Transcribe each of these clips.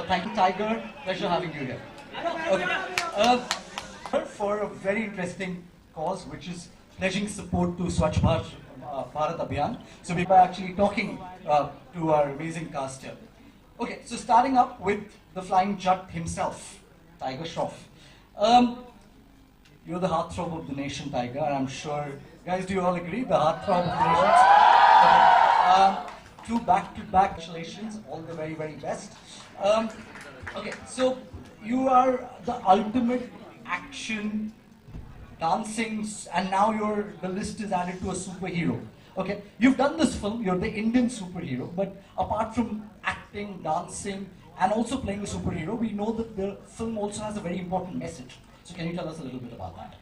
Thank you, Tiger. Pleasure having you here. Okay. For a very interesting cause, which is pledging support to Swachh Bharat Abhiyan. So we were actually talking to our amazing cast here. Okay, so starting up with the flying Jat himself, Tiger Shroff. You're the heartthrob of the nation, Tiger, and I'm sure, guys, do you all agree? The heartthrob of the nation. Okay. Two back-to-back, congratulations, all the very, very best. Okay, so you are the ultimate action, dancing, and now the list is added to a superhero. Okay, you've done this film, you're the Indian superhero, but apart from acting, dancing, and also playing a superhero, we know that the film also has a very important message. So can you tell us a little bit about that?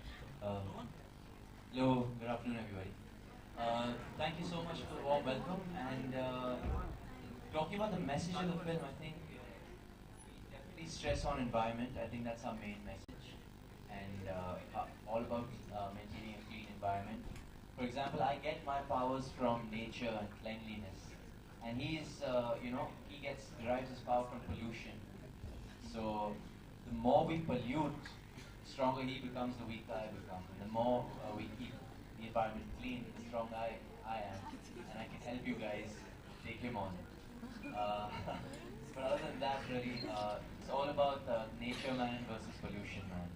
Hello, good afternoon everybody. Thank you so much for the warm welcome, and talking about the message of the film, I think we definitely stress on environment. I think that's our main message, and all about maintaining a clean environment. For example, I get my powers from nature and cleanliness, and he derives his power from pollution. So the more we pollute, the stronger he becomes, the weaker I become. And the more we keep the environment clean, the stronger I am, and I can help you guys take him on. But other than that, really, it's all about nature man versus pollution man.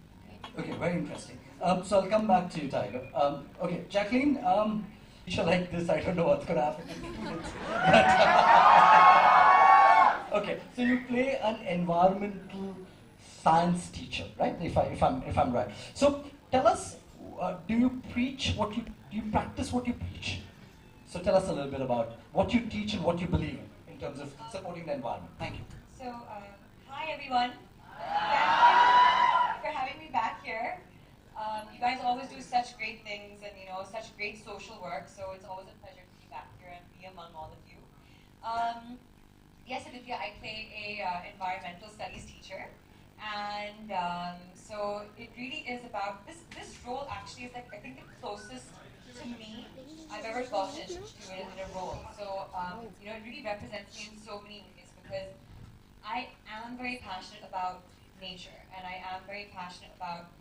Okay, very interesting. So I'll come back to you, Tiger. Okay, Jacqueline, you shall like this. I don't know what's going to happen in 2 minutes. Okay, so you play an environmental science teacher, right? If I'm right. So tell us, do you preach what do you practice what you preach? So tell us a little bit about what you teach and what you believe in terms of supporting the environment. Thank you. So, hi everyone. Thank you for having me back here. You guys always do such great things and such great social work. So it's always a pleasure to be back here and be among all of you. Yes, Aditya, I play a environmental studies teacher, and so it really is about this role. Actually, is like I think the closest to me I've ever gotten to it in a role. So it really represents me in so many ways because I am very passionate about nature, and I am very passionate about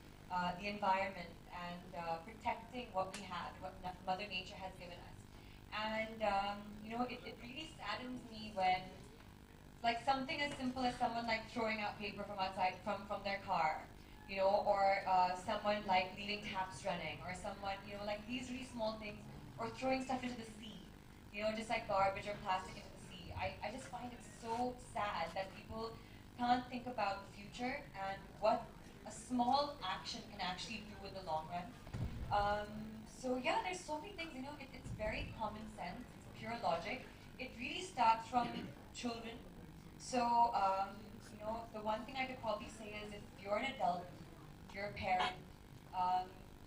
the environment and protecting what we have, what Mother Nature has given us. And it really saddens me when like something as simple as someone like throwing out paper from outside from their car, or someone like leaving taps running, or someone like these really small things, or throwing stuff into the sea, just like garbage or plastic into the sea. I just find it so sad that people can't think about the future and what a small action can actually do in the long run. So yeah, there's so many things, it's very common sense, it's pure logic. It really starts from children. So, the one thing I could probably say is if you're an adult, you're a parent,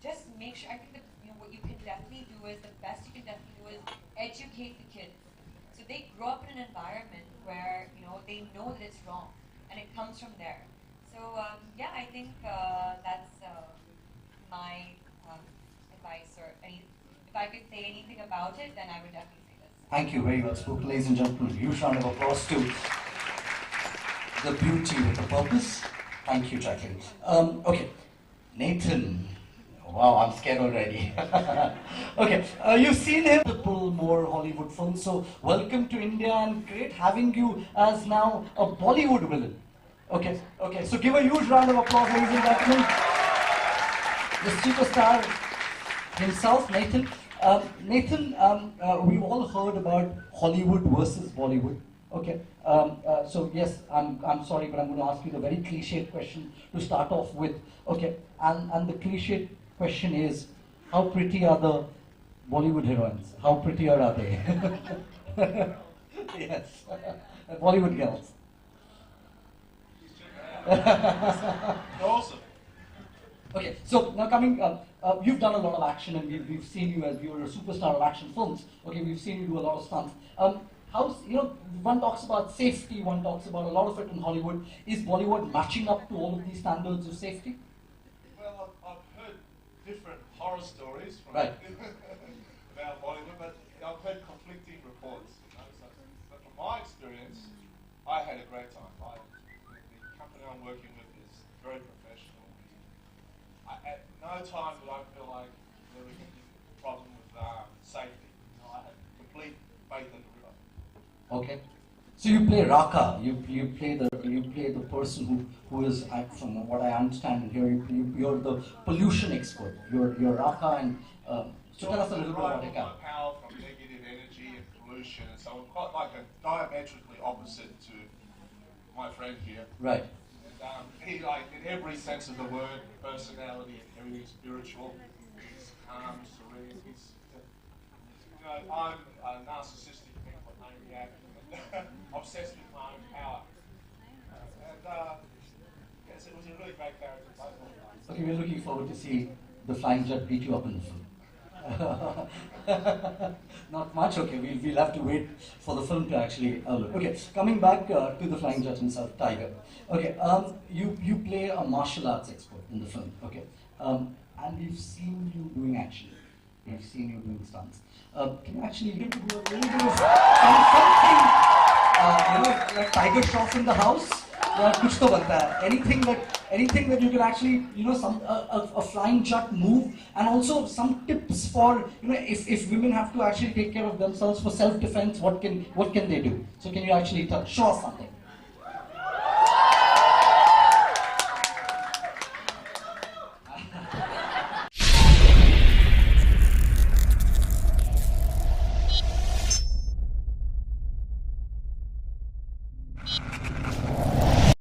just make sure, I think that, what you can definitely do is, the best you can definitely do is educate the kids. So they grow up in an environment where, they know that it's wrong, and it comes from there. So, yeah, I think that's my advice, or if I could say anything about it, then I would definitely say this. Thank you, very well spoken, ladies and gentlemen. Huge round of applause to the beauty with the purpose. Thank you, Jacqueline. Okay, Nathan. Wow, I'm scared already. Okay, you've seen him multiple more Hollywood films, so welcome to India and great having you as now a Bollywood villain. Okay, so give a huge round of applause, ladies and gentlemen. The superstar himself, Nathan. Nathan, we've all heard about Hollywood versus Bollywood. Okay, so yes, I'm sorry, but I'm going to ask you the very cliched question to start off with. Okay, and the cliched question is, how pretty are the Bollywood heroines? How prettier are they? Yes, Bollywood girls. Awesome. Okay, so now coming, you've done a lot of action, and we've seen you as you're a superstar of action films. Okay, we've seen you do a lot of stunts. One talks about safety, one talks about a lot of it in Hollywood. Is Bollywood matching up to all of these standards of safety? Well, I've heard different horror stories from right. about Bollywood, but I've heard conflicting reports. So, but from my experience, I had a great time. Jacqueline I'm working with is very professional. At no time did I feel like there was any problem with safety. You know, I had complete faith in the river. Okay. So you play Raka. You play the person who is, from what I understand here, you're the pollution expert. You're Raka, and so tell us a little bit about my Ekta. power from negative energy and pollution, and so I'm quite like a diametrically opposite to my friend here. Right. And he, like, in every sense of the word, personality and everything spiritual, he's calm, serene. He's, you know, I'm a narcissistic maniac, obsessed with my own power. Yes, it was a really great character. Okay, we're looking forward to see the flying jet beat you up in the film. Not much. Okay, we'll have to wait for the film to actually look. Okay, coming back to the flying jet himself, Tiger. Okay, you play a martial arts expert in the film. Okay, and we've seen you doing action. We've seen you doing stunts. Can you actually do a little bit of something? Like Tiger Shroff in the house. कुछ तो बनता है. Anything that you can actually, a flying jet move, and also some tips for, if women have to actually take care of themselves for self-defense, what can they do? So can you actually show us something?